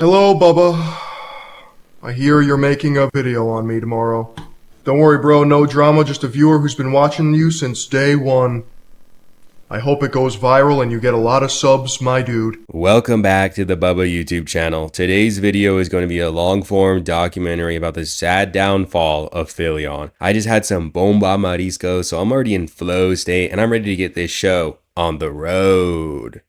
Hello, Bubba. I hear you're making a video on me tomorrow. Don't worry, bro, no drama, just a viewer who's been watching you since day one. I hope it goes viral and you get a lot of subs, my dude. Welcome back to the Bubba YouTube channel. Today's video is going to be a long-form documentary about the sad downfall of Philion. I just had some bomba marisco, so I'm already in flow state and I'm ready to get this show on the road.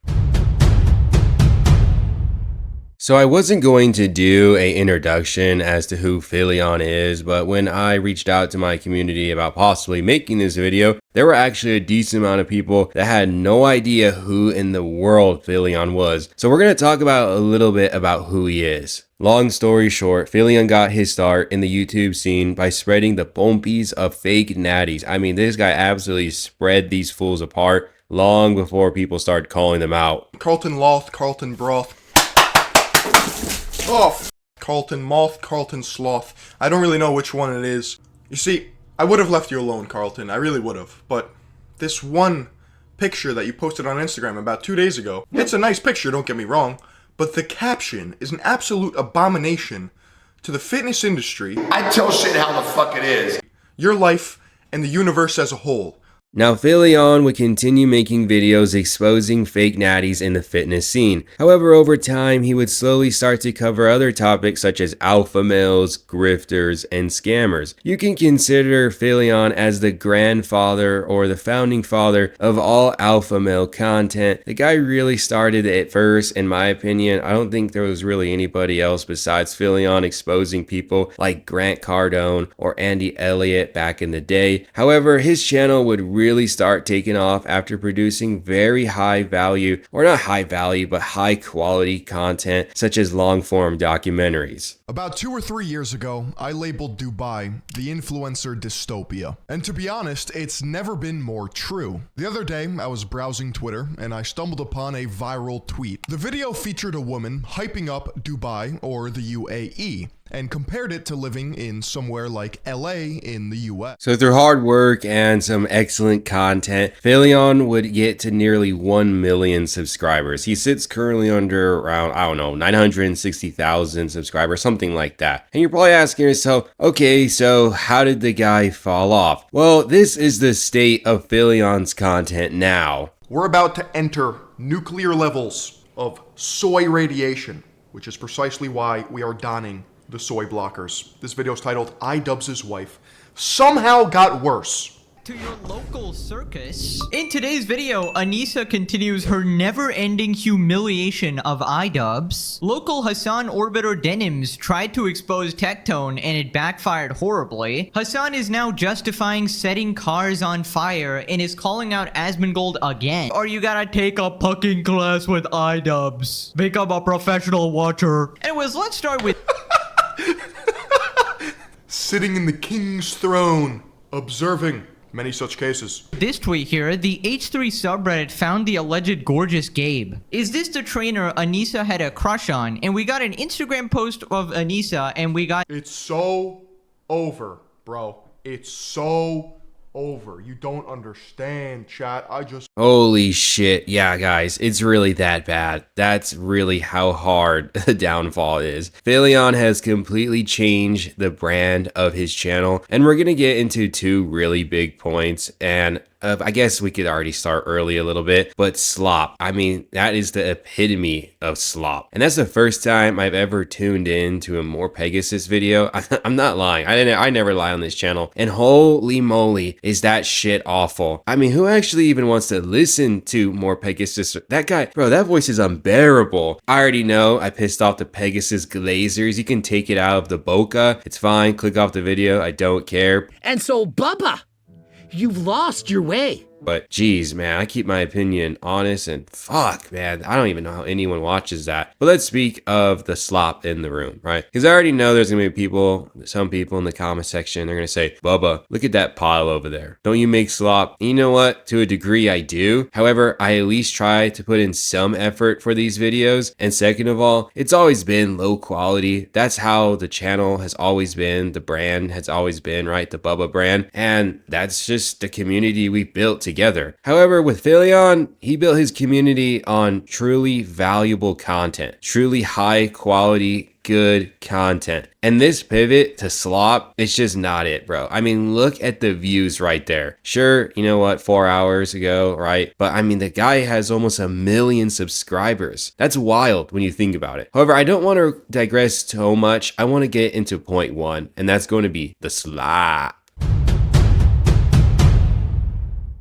So I wasn't going to do an introduction as to who Philion is, but when I reached out to my community about possibly making this video, there were actually a decent amount of people that had no idea who in the world Philion was. So we're going to talk about a little bit about who he is. Long story short, Philion got his start in the YouTube scene by spreading the pompies of fake natties. I mean, this guy absolutely spread these fools apart long before people started calling them out. Carlton Loth, Carlton Broth. Oh, Carlton Moth, Carlton Sloth. I don't really know which one it is. You see, I would have left you alone, Carlton. I really would have. But this one picture that you posted on Instagram about 2 days ago, it's a nice picture, don't get me wrong, but the caption is an absolute abomination to the fitness industry. I tell shit how the fuck it is. Your life and the universe as a whole. Now, Philion would continue making videos exposing fake natties in the fitness scene. However, over time, he would slowly start to cover other topics such as alpha males, grifters, and scammers. You can consider Philion as the grandfather or the founding father of all alpha male content. The guy really started it first, in my opinion. I don't think there was really anybody else besides Philion exposing people like Grant Cardone or Andy Elliott back in the day. However, his channel would really start taking off after producing very high value, or not high value, but high quality content such as long form documentaries. About 2 or 3 years ago, I labeled Dubai the influencer dystopia. And to be honest, it's never been more true. The other day, I was browsing Twitter and I stumbled upon a viral tweet. The video featured a woman hyping up Dubai, or the UAE, and compared it to living in somewhere like LA in the US. So through hard work and some excellent content, Philion would get to nearly 1 million subscribers. He sits currently under around, 960,000 subscribers, something like that. And you're probably asking yourself, okay, so how did the guy fall off? Well, this is the state of Philion's content now. We're about to enter nuclear levels of soy radiation, which is precisely why we are donning the soy blockers. This video is titled iDubbbz's wife somehow got worse. To your local circus. In today's video, Anissa continues her never-ending humiliation of iDubbbz. Local Hassan Orbiter Denims tried to expose Tectone and it backfired horribly. Hassan is now justifying setting cars on fire and is calling out Asmongold again. Or you gotta take a fucking class with iDubbbz. Become a professional watcher. Anyways, let's start with sitting in the king's throne, observing many such cases. this tweet here. The H3 subreddit found the alleged gorgeous Gabe. Is this the trainer Anissa had a crush on? And we got an Instagram post of Anissa and we got... It's so over, bro. It's so over. You don't understand, chat. Holy shit. Yeah, guys, it's really that bad. That's really how hard the downfall is. Philion has completely changed the brand of his channel, and we're gonna get into two really big points, and I guess we could already start early a little bit, but Slop. I mean, that is the epitome of Slop. And that's the first time I've ever tuned in to a More Pegasus video. I'm not lying. I never lie on this channel. And holy moly, is that shit awful. I mean, who actually even wants to listen to More Pegasus? That guy, bro, that voice is unbearable. I already know I pissed off the Pegasus Glazers. You can take it out of the Boca. It's fine. Click off the video. I don't care. And so, Bubba, you've lost your way. But geez, man, I keep my opinion honest, and fuck, man, I don't even know how anyone watches that. But let's speak of the slop in the room, right? Because I already know there's gonna be some people in the comment section, they're gonna say, Bubba, look at that pile over there. Don't you make slop? And you know what? To a degree, I do. However, I at least try to put in some effort for these videos. And second of all, it's always been low quality. That's how the channel has always been. The brand has always been, right? The Bubba brand. And that's just the community we built together. However, with Philion, he built his community on truly valuable content, truly high quality, good content. And this pivot to Slop, it's just not it, bro. I mean, look at the views right there. Sure, you know what, 4 hours ago, right? But I mean, the guy has almost 1 million subscribers. That's wild when you think about it. However, I don't want to digress so much. I want to get into point one, and that's going to be the Slop.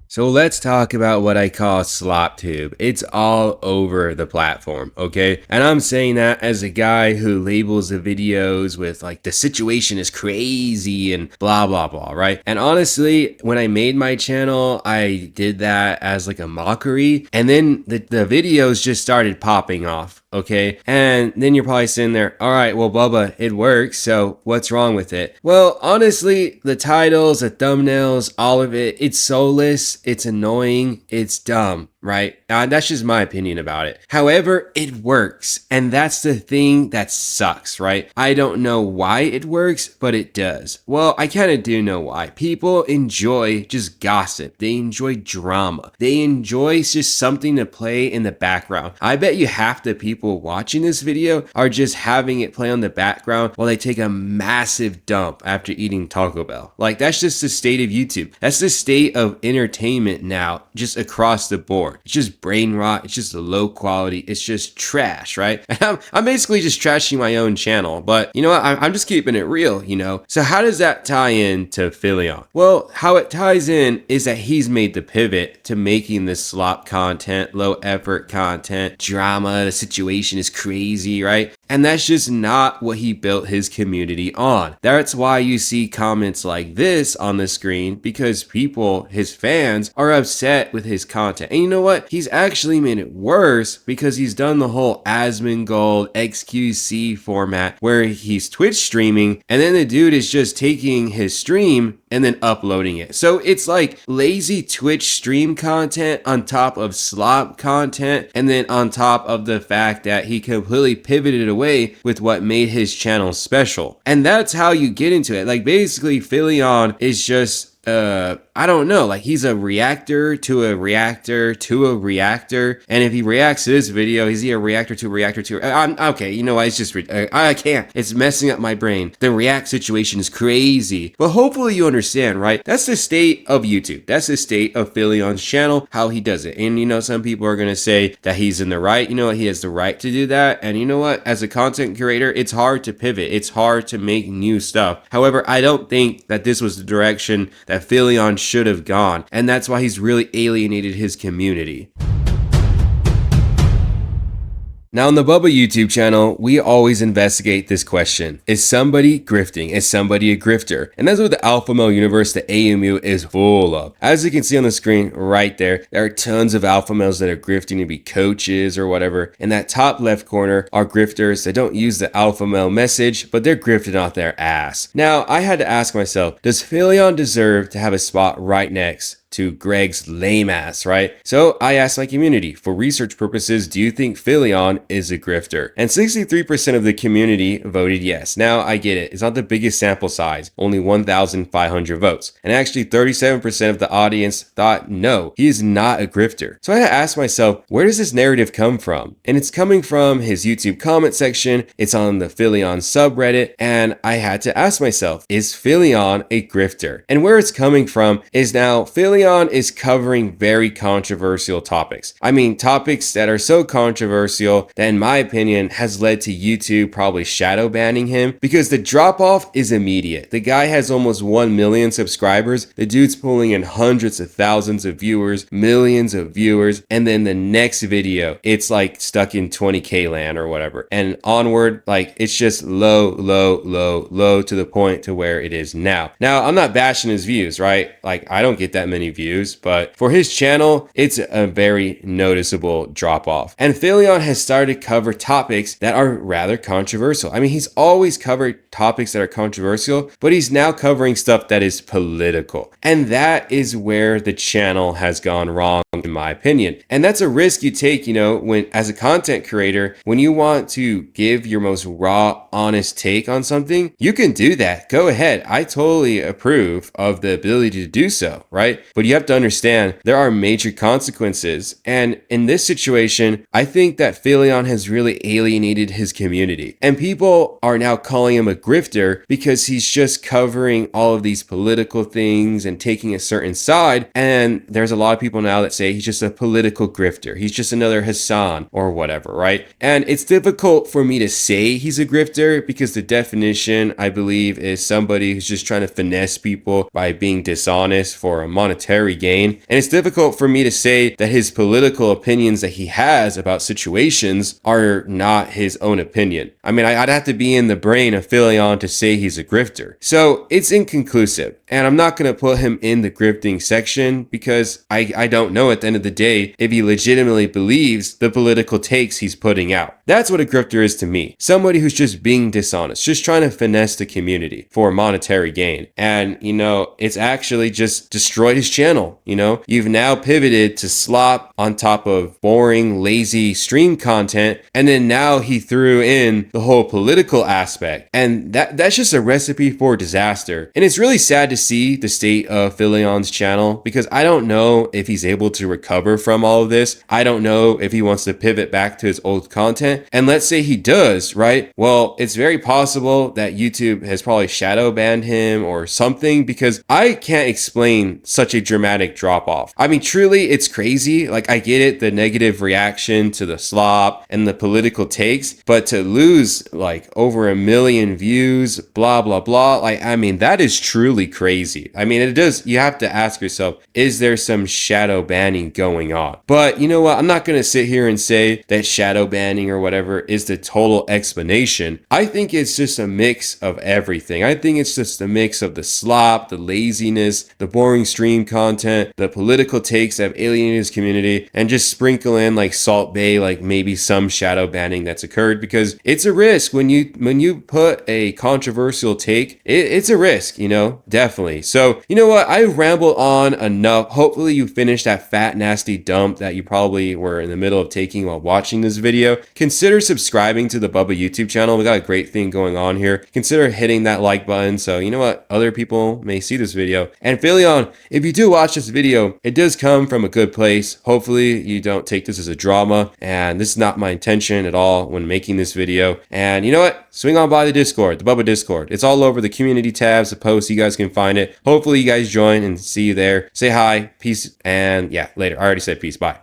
So let's talk about what I call SlopTube. It's all over the platform, okay? And I'm saying that as a guy who labels the videos with like, the situation is crazy and blah, blah, blah, right? And honestly, when I made my channel, I did that as like a mockery. And then the videos just started popping off. Okay, and then you're probably sitting there, all right, well, Bubba, it works, so what's wrong with it? Well, honestly, the titles, the thumbnails, all of it, it's soulless, it's annoying, it's dumb, right? That's just my opinion about it. However, it works, and that's the thing that sucks, right? I don't know why it works, but it does. Well, I kind of do know why. People enjoy just gossip. They enjoy drama. They enjoy just something to play in the background. I bet you half the people watching this video are just having it play on the background while they take a massive dump after eating Taco Bell. Like, that's just the state of YouTube. That's the state of entertainment now, just across the board. It's just brain rot. It's just low quality. It's just trash, right? And I'm basically just trashing my own channel, but you know what? I'm just keeping it real, you know? So how does that tie in to Philion? Well, how it ties in is that he's made the pivot to making this slop content, low effort content, drama, the situation is crazy, right? And that's just not what he built his community on. That's why you see comments like this on the screen, because people, his fans, are upset with his content. And you know what? He's actually made it worse because he's done the whole Asmongold XQC format where he's Twitch streaming and then the dude is just taking his stream and then uploading it. So it's like lazy Twitch stream content on top of slop content, and then on top of the fact that he completely pivoted away with what made his channel special. And that's how you get into it. Like, basically Philion is just I don't know, like, he's a reactor to a reactor to a reactor, and if he reacts to this video, is he a reactor to a reactor to okay, you know what, it's just I can't, it's messing up my brain. The react situation is crazy, but hopefully you understand, right? That's the state of YouTube. That's the state of Philion's channel, how he does it. And you know, some people are gonna say that he's in the right. You know what, he has the right to do that. And you know what, as a content creator, it's hard to pivot, it's hard to make new stuff. However, I don't think that this was the direction that Philion should have gone, and that's why he's really alienated his community. Now on the Bubba YouTube channel, we always investigate this question. Is somebody grifting? Is somebody a grifter? And that's what the alpha male universe, the AMU, is full of. As you can see on the screen right there are tons of alpha males that are grifting to be coaches or whatever. In that top left corner are grifters that don't use the alpha male message, but they're grifting off their ass. Now, I had to ask myself, does Philion deserve to have a spot right next to Greg's lame ass, right? So I asked my community, for research purposes, do you think Philion is a grifter? And 63% of the community voted yes. Now I get it, it's not the biggest sample size, only 1,500 votes. And actually 37% of the audience thought no, he is not a grifter. So I had to ask myself, where does this narrative come from? And it's coming from his YouTube comment section, it's on the Philion subreddit, and I had to ask myself, is Philion a grifter? And where it's coming from is now Philion is covering very controversial topics. I mean, topics that are so controversial that in my opinion has led to YouTube probably shadow banning him, because the drop off is immediate. The guy has almost 1 million subscribers. The dude's pulling in hundreds of thousands of viewers, millions of viewers, and then the next video, it's like stuck in 20K land or whatever. And onward, like, it's just low to the point to where it is now. Now, I'm not bashing his views, right? Like, I don't get that many views, but for his channel, it's a very noticeable drop off. And Philion has started to cover topics that are rather controversial. I mean, he's always covered topics that are controversial, but he's now covering stuff that is political. And that is where the channel has gone wrong, in my opinion. And that's a risk you take, you know, when, as a content creator, when you want to give your most raw, honest take on something, you can do that. Go ahead. I totally approve of the ability to do so, right? But but you have to understand there are major consequences. And in this situation, I think that Philion has really alienated his community. And people are now calling him a grifter because he's just covering all of these political things and taking a certain side. And there's a lot of people now that say he's just a political grifter. He's just another Hassan or whatever, right? And it's difficult for me to say he's a grifter because the definition, I believe, is somebody who's just trying to finesse people by being dishonest for a monetary gain. And it's difficult for me to say that his political opinions that he has about situations are not his own opinion. I mean, I'd have to be in the brain of Philion to say he's a grifter. So it's inconclusive. And I'm not going to put him in the grifting section because I don't know at the end of the day if he legitimately believes the political takes he's putting out. That's what a grifter is to me. Somebody who's just being dishonest, just trying to finesse the community for monetary gain. And, you know, it's actually just destroyed his channel. You know, you've now pivoted to Slop on top of boring, lazy stream content. And then now he threw in the whole political aspect. And that's just a recipe for disaster. And it's really sad to see the state of Philion's channel because I don't know if he's able to recover from all of this. I don't know if he wants to pivot back to his old content. And let's say he does, right? Well, it's very possible that YouTube has probably shadow banned him or something because I can't explain such a dramatic drop off. I mean, truly, it's crazy. Like, I get it, the negative reaction to the slop and the political takes, but to lose like over 1 million views, blah, blah, blah. Like, I mean, that is truly crazy. I mean, it does, you have to ask yourself, is there some shadow banning going on? But you know what? I'm not going to sit here and say that shadow banning or whatever is the total explanation. I think it's just a mix of everything. I think it's just a mix of the slop, the laziness, the boring stream content, the political takes that have alienated his community, and just sprinkle in like Salt Bay, like maybe some shadow banning that's occurred because it's a risk when you put a controversial take. It's a risk, you know, definitely. So you know what? I rambled on enough. Hopefully you finished that fat nasty dump that you probably were in the middle of taking while watching this video. Consider subscribing to the Bubba YouTube channel. We got a great thing going on here. Consider hitting that like button so you know what, other people may see this video. And Philion, if you do watch this video, it does come from a good place. Hopefully you don't take this as a drama, and this is not my intention at all when making this video. And you know what, swing on by the Discord, the Bubba Discord. It's all over the community tabs, the posts, you guys can find it. Hopefully you guys join and see you there. Say hi, peace, and yeah, later. I already said peace, bye.